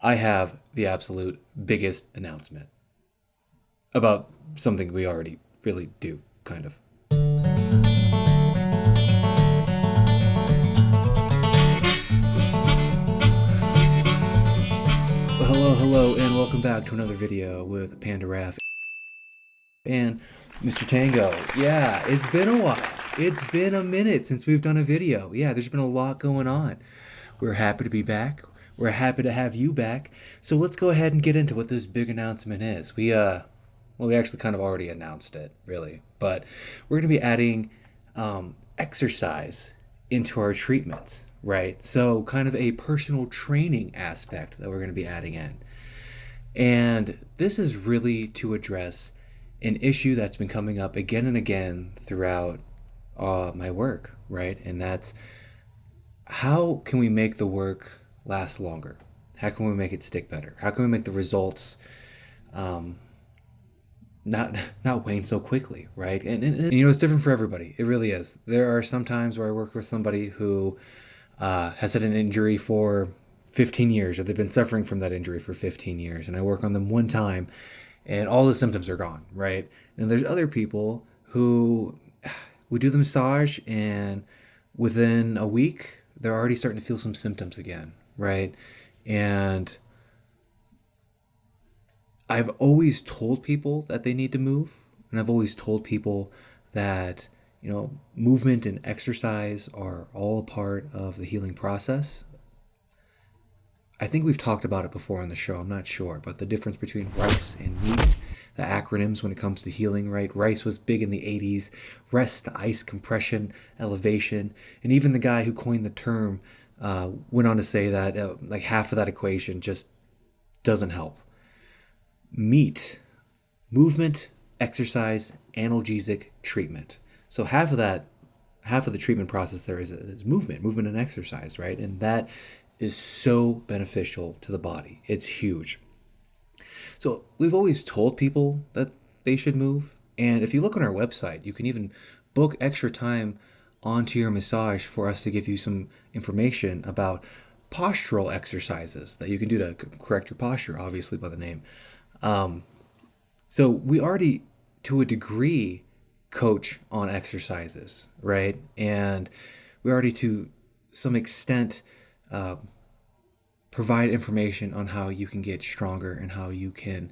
I have the absolute biggest announcement about something we already really do, kind of. Well, hello, and welcome back to another video with Panda Raf and Mr. Tango. Yeah, it's been a while. It's been a minute since we've done a video. Yeah, there's been a lot going on. We're happy to be back. We're happy to have you back. So let's go ahead and get into what this big announcement is. We actually kind of already announced it, really, but we're going to be adding exercise into our treatments, right? So kind of a personal training aspect that we're going to be adding in. And this is really to address an issue that's been coming up again and again throughout my work, right? And that's, how can we make the work last longer? How can we make it stick better? How can we make the results not wane so quickly, right? And it's different for everybody. It really is. There are some times where I work with somebody who has had an injury for 15 years, or they've been suffering from that injury for 15 years, and I work on them one time and all the symptoms are gone, right? And there's other people who we do the massage and within a week they're already starting to feel some symptoms again, right? And I've always told people that they need to move, and I've always told people that, movement and exercise are all a part of the healing process. I think we've talked about it before on the show, I'm not sure, but the difference between RICE and MEAT, the acronyms when it comes to healing, right? RICE was big in the 80s, rest, ice, compression, elevation, and even the guy who coined the term went on to say that like half of that equation just doesn't help. MEAT, movement, exercise, analgesic treatment. So half of the treatment process there is movement and exercise, right? And that is so beneficial to the body. It's huge. So we've always told people that they should move. And if you look on our website, you can even book extra time onto your massage for us to give you some information about postural exercises that you can do to correct your posture, obviously by the name. So we already, to a degree, coach on exercises, right? And we already, to some extent, provide information on how you can get stronger and how you can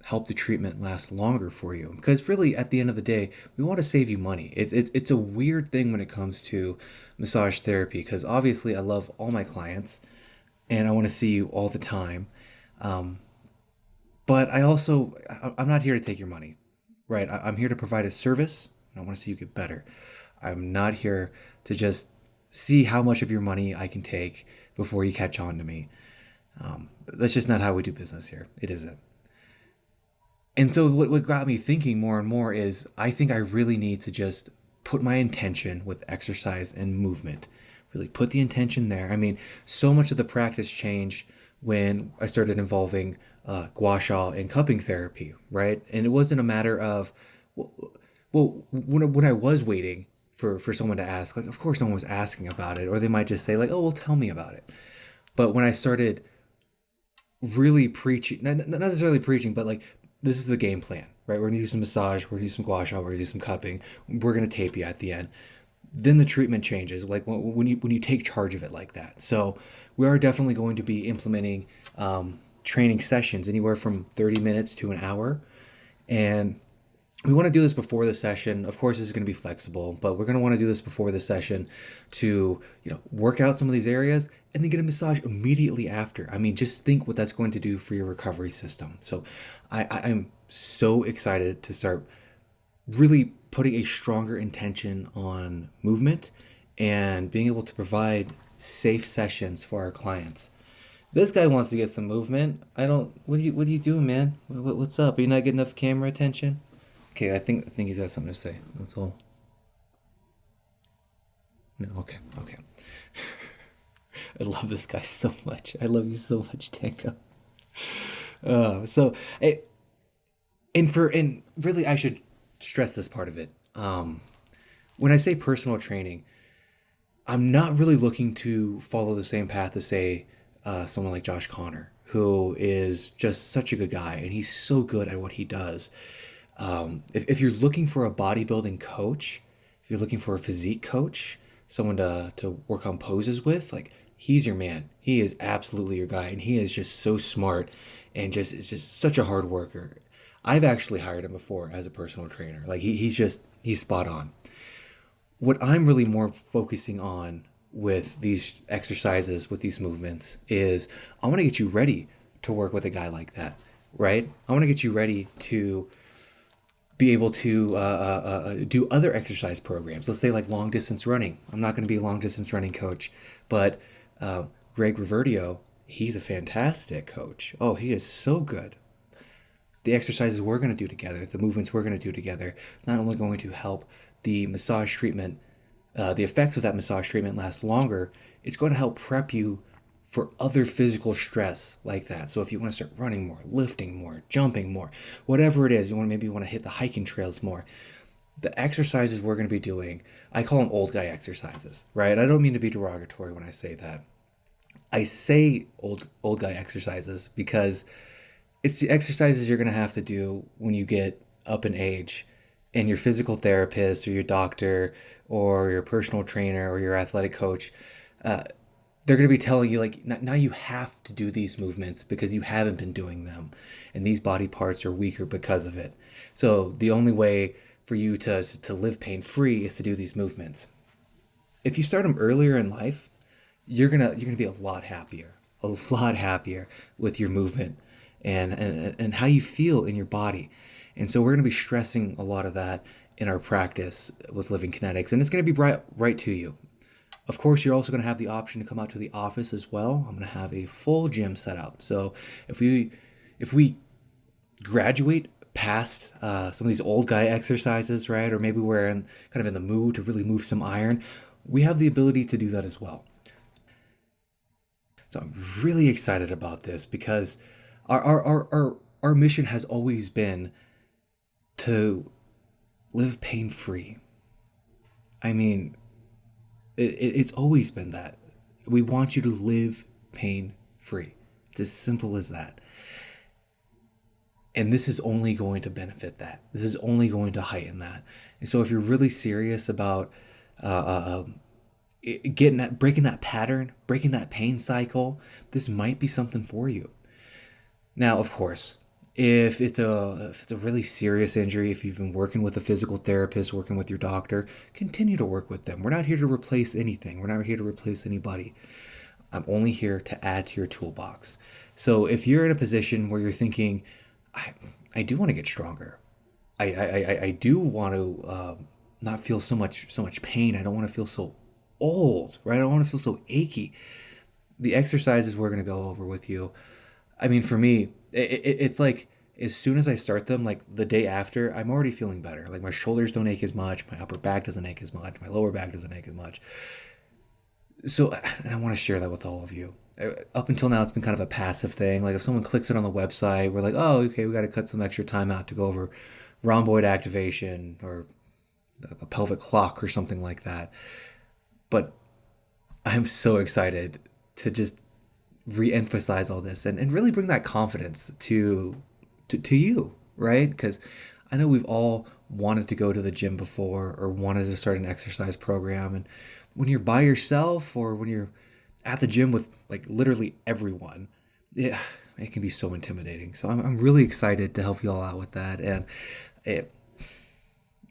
help the treatment last longer for you. Because really, at the end of the day, we want to save you money. It's a weird thing when it comes to massage therapy, because obviously I love all my clients and I want to see you all the time. But I'm not here to take your money, right? I'm here to provide a service, and I want to see you get better. I'm not here to just see how much of your money I can take before you catch on to me. That's just not how we do business here. It isn't. And so what got me thinking more and more is, I think I really need to just put my intention with exercise and movement. Really put the intention there. I mean, so much of the practice changed when I started involving gua sha and cupping therapy, right? And it wasn't a matter of, well, when I was waiting for someone to ask, like, of course no one was asking about it, or they might just say like, oh, well, tell me about it. But when I started really preaching, not necessarily preaching, but like, this is the game plan, right? We're gonna do some massage, we're gonna do some gua sha, we're gonna do some cupping, we're gonna tape you at the end. Then the treatment changes, like when you take charge of it like that. So we are definitely going to be implementing training sessions anywhere from 30 minutes to an hour. And we want to do this before the session. Of course, this is going to be flexible, but we're going to want to do this before the session to, work out some of these areas and then get a massage immediately after. I mean, just think what that's going to do for your recovery system. So I'm so excited to start really putting a stronger intention on movement and being able to provide safe sessions for our clients. This guy wants to get some movement. What are you doing, man? What's up? Are you not getting enough camera attention? Okay, I think he's got something to say. That's all. No, okay. I love this guy so much. I love you so much, Tango. And really, I should stress this part of it. When I say personal training, I'm not really looking to follow the same path as, say, someone like Josh Connor, who is just such a good guy, and he's so good at what he does. If you're looking for a bodybuilding coach, if you're looking for a physique coach, someone to work on poses with, like, he's your man. He is absolutely your guy, and he is just so smart and just is just such a hard worker. I've actually hired him before as a personal trainer. Like, he's spot on. What I'm really more focusing on with these exercises, with these movements, is I want to get you ready to work with a guy like that, right? I want to get you ready to be able to do other exercise programs. Let's say like long distance running. I'm not going to be a long distance running coach, but Greg Riverdio, he's a fantastic coach. Oh, he is so good. The exercises we're going to do together, the movements we're going to do together, is not only going to help the massage treatment, the effects of that massage treatment last longer, it's going to help prep you for other physical stress like that. So if you want to start running more, lifting more, jumping more, whatever it is, maybe you want to hit the hiking trails more, the exercises we're going to be doing, I call them old guy exercises, right? I don't mean to be derogatory when I say that. I say old guy exercises because it's the exercises you're going to have to do when you get up in age, and your physical therapist or your doctor or your personal trainer or your athletic coach, they're going to be telling you, like, now you have to do these movements because you haven't been doing them, and these body parts are weaker because of it. So the only way for you to live pain free is to do these movements. If you start them earlier in life, you're gonna be a lot happier with your movement and how you feel in your body. And so we're gonna be stressing a lot of that in our practice with Living Kinetics, and it's gonna be right to you. Of course, you're also going to have the option to come out to the office as well. I'm going to have a full gym set up. So if we graduate past some of these old guy exercises, right, or maybe we're kind of in the mood to really move some iron, we have the ability to do that as well. So I'm really excited about this because our mission has always been to live pain free. I mean, it's always been that. We want you to live pain free. It's as simple as that. And this is only going to benefit that. This is only going to heighten that. And so if you're really serious about breaking that pattern, breaking that pain cycle, this might be something for you. Now, of course, if it's a really serious injury, if you've been working with a physical therapist, working with your doctor, continue to work with them. We're not here to replace anything. We're not here to replace anybody. I'm only here to add to your toolbox. So if you're in a position where you're thinking, I do want to get stronger. I do want to not feel so much pain. I don't want to feel so old, right? I don't want to feel so achy. The exercises we're going to go over with you, I mean, for me, it's like as soon as I start them, like the day after, I'm already feeling better. Like my shoulders don't ache as much, my upper back doesn't ache as much, my lower back doesn't ache as much. So, and I want to share that with all of you. Up until now, it's been kind of a passive thing. Like if someone clicks it on the website, we're like, oh, okay, we got to cut some extra time out to go over rhomboid activation or a pelvic clock or something like that. But I'm so excited to just re-emphasize all this and really bring that confidence to you, right? Because I know we've all wanted to go to the gym before or wanted to start an exercise program, and when you're by yourself or when you're at the gym with like literally everyone, yeah, it can be so intimidating. So I'm really excited to help you all out with that. And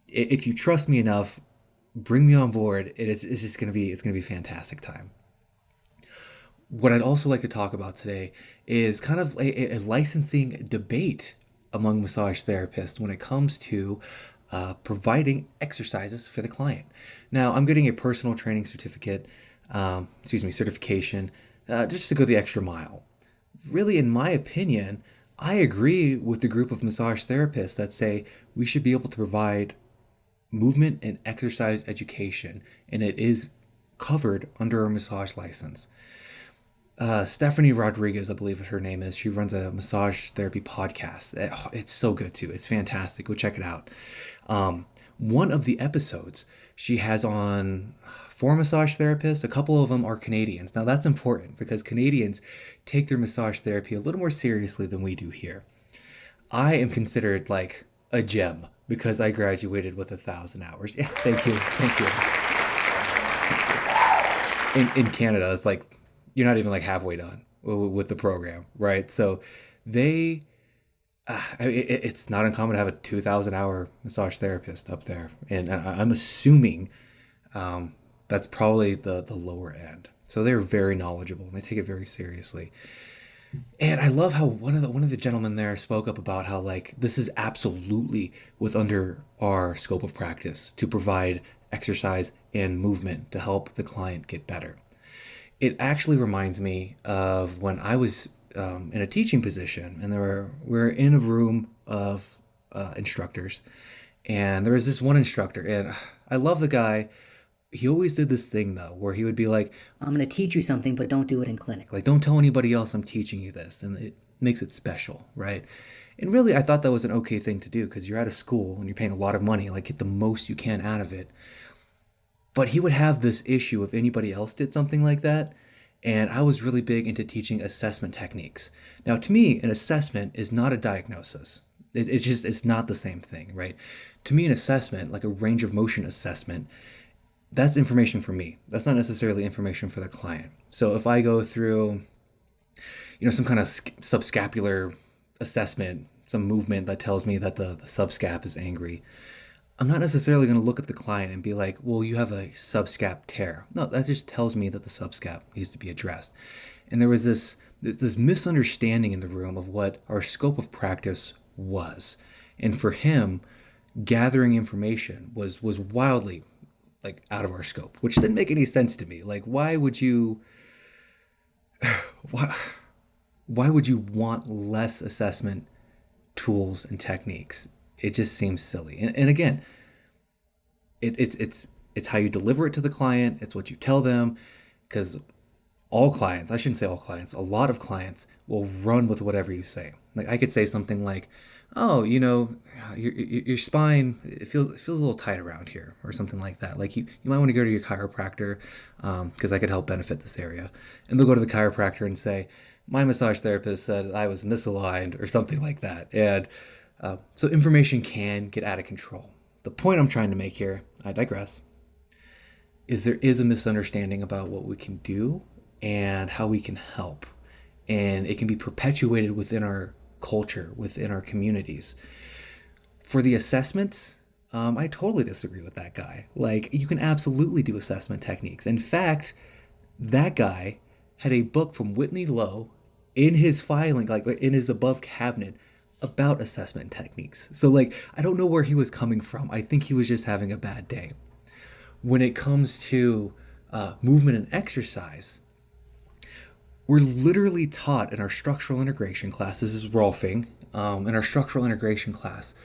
if you trust me enough, bring me on board. It's just gonna be a fantastic time. What I'd also like to talk about today is kind of a licensing debate among massage therapists when it comes to providing exercises for the client. Now, I'm getting a personal training certification, just to go the extra mile. Really, in my opinion, I agree with the group of massage therapists that say we should be able to provide movement and exercise education, and it is covered under a massage license. Stephanie Rodriguez, I believe her name is. She runs a massage therapy podcast. It's so good too. It's fantastic. Go check it out. One of the episodes she has on for massage therapists. A couple of them are Canadians. Now that's important because Canadians take their massage therapy a little more seriously than we do here. I am considered like a gem because I graduated with 1,000 hours. Yeah, thank you, thank you. In Canada, it's like you're not even like halfway done with the program, right? So they, it's not uncommon to have a 2,000 hour massage therapist up there, and I'm assuming that's probably the lower end. So they're very knowledgeable and they take it very seriously. And I love how one of the gentlemen there spoke up about how like this is absolutely with under our scope of practice to provide exercise and movement to help the client get better. It actually reminds me of when I was in a teaching position, and we were in a room of instructors, and there was this one instructor, and I love the guy. He always did this thing though, where he would be like, I'm going to teach you something, but don't do it in clinic. like, don't tell anybody else I'm teaching you this, and it makes it special, right? And really, I thought that was an okay thing to do because you're at a school and you're paying a lot of money, like get the most you can out of it. But he would have this issue if anybody else did something like that. And I was really big into teaching assessment techniques. Now, to me, an assessment is not a diagnosis. It's not the same thing, right? To me, an assessment, like a range of motion assessment, that's information for me. That's not necessarily information for the client. So if I go through, some kind of subscapular assessment, some movement that tells me that the subscap is angry, I'm not necessarily going to look at the client and be like, well, you have a subscap tear. No, that just tells me that the subscap needs to be addressed. And there was this misunderstanding in the room of what our scope of practice was. And for him, gathering information was wildly like out of our scope, which didn't make any sense to me. Like, why would you why, why would you want less assessment tools and techniques? It just seems silly. And again, it's how you deliver it to the client. It's what you tell them, because all clients, I shouldn't say all clients, a lot of clients will run with whatever you say. Like I could say something like, "Oh, your spine it feels a little tight around here," or something like that. Like you might want to go to your chiropractor because I could help benefit this area. And they'll go to the chiropractor and say, "My massage therapist said I was misaligned," or something like that. And so information can get out of control. The point I'm trying to make here, I digress, is there is a misunderstanding about what we can do and how we can help. And it can be perpetuated within our culture, within our communities. For the assessments, I totally disagree with that guy. Like, you can absolutely do assessment techniques. In fact, that guy had a book from Whitney Lowe in his filing, like in his above cabinet, about assessment techniques. So, like, I don't know where he was coming from. I think he was just having a bad day. When it comes to movement and exercise, we're literally taught in our structural integration class, this is Rolfing, in our structural integration class,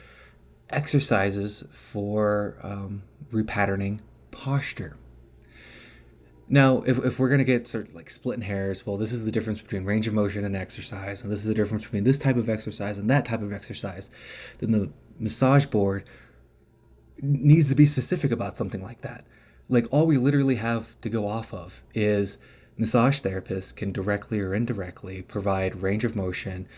exercises for repatterning posture. Now, if we're going to get sort of like splitting hairs, well, this is the difference between range of motion and exercise, and this is the difference between this type of exercise and that type of exercise, then the massage board needs to be specific about something like that. Like, all we literally have to go off of is massage therapists can directly or indirectly provide range of motion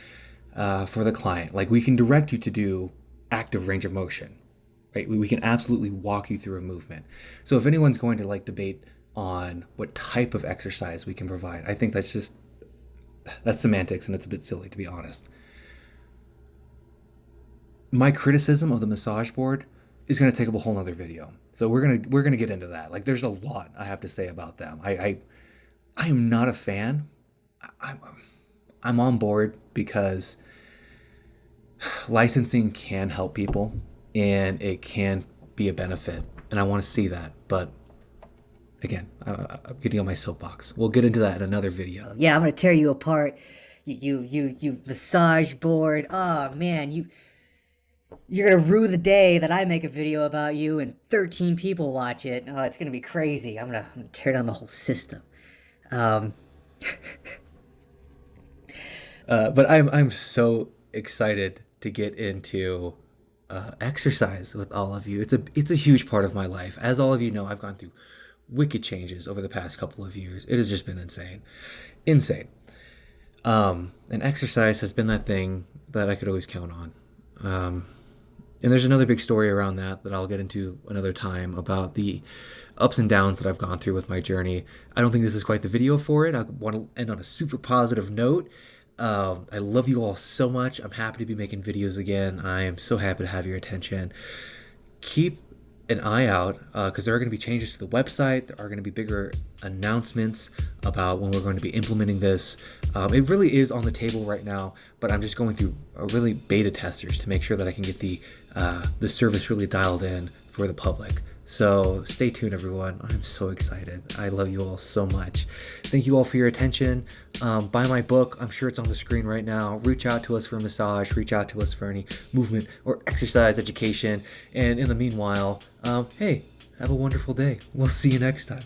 for the client. Like, we can direct you to do active range of motion, right? We can absolutely walk you through a movement. So if anyone's going to like debate on what type of exercise we can provide, I think that's semantics, and it's a bit silly, to be honest. My criticism of the massage board is going to take up a whole nother video. So we're gonna get into that. Like, there's a lot I have to say about them. I am not a fan. I'm on board because licensing can help people and it can be a benefit, and I want to see that. But again, I'm getting on my soapbox. We'll get into that in another video. Yeah, I'm gonna tear you apart. You massage board. Oh man, you're gonna rue the day that I make a video about you and 13 people watch it. Oh, it's gonna be crazy. I'm gonna tear down the whole system. But I'm so excited to get into exercise with all of you. It's a huge part of my life. As all of you know, I've gone through wicked changes over the past couple of years. It has just been insane. Insane. And exercise has been that thing that I could always count on. And there's another big story around that I'll get into another time about the ups and downs that I've gone through with my journey. I don't think this is quite the video for it. I want to end on a super positive note. I love you all so much. I'm happy to be making videos again. I am so happy to have your attention. Keep an eye out because there are going to be changes to the website. There are going to be bigger announcements about when we're going to be implementing this. It really is on the table right now, but I'm just going through really beta testers to make sure that I can get the service really dialed in for the public. So stay tuned, everyone. I'm so excited. I love you all so much. Thank you all for your attention. Buy my book. I'm sure it's on the screen right now. Reach out to us for a massage. Reach out to us for any movement or exercise education. And in the meanwhile, hey, have a wonderful day. We'll see you next time.